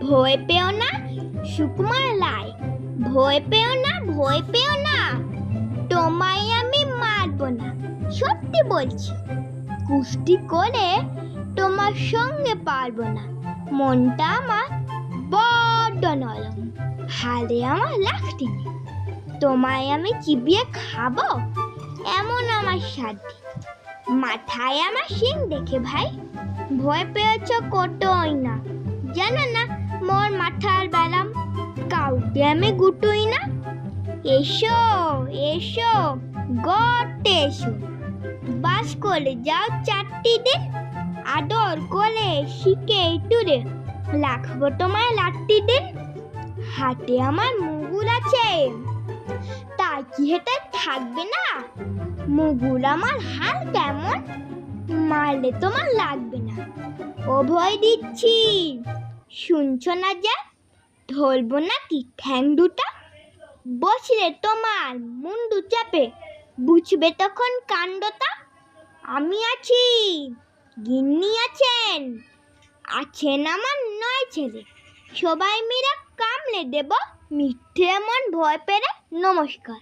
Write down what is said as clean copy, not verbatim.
ভয় পেও না সুকুমার লাই, ভয় পেও না, ভয় পেও না, তোমায় আমি মারবো না, সত্যি বলছি। কুস্তি করে তোমার সঙ্গে পারবো না, মনটা আমার বড্ড নরম, হালে আমার লাঠি নেই, তোমায় আমি চিবিয়ে খাবো এমন আমার সাধ্যি। মাথায় আমার শিং দেখে ভাই ভয় পেয়েছ কতই না, জানো না মোর মাথার বেলাম, কাউকে আমি গুটুই না। এসো এসো গর্তে এসো, বাস করে যাও 4টি দিন, আদর করে শিখে টুরে রাখবো তোমায় লাট্টি দিন। হাতে আমার মুগুর আছে, তাই কি হেঁটে থাকবে না? মুগুর আমার হাল কেমন, মারলে তোমার লাগবে না, অভয় দিচ্ছি শুনছো না যা, ধরবো নাকি ঠ্যাং দুটা, বসলে তোমার মুন্ডু চাপে, বুঝবে তখন কাণ্ডটা। আমি আছি, গিন্নি আছেন, আছেন আমার 9 ছেলে, সবাই মিলে কামড়ে দেব মিথ্যে এমন ভয় পেরে। নমস্কার।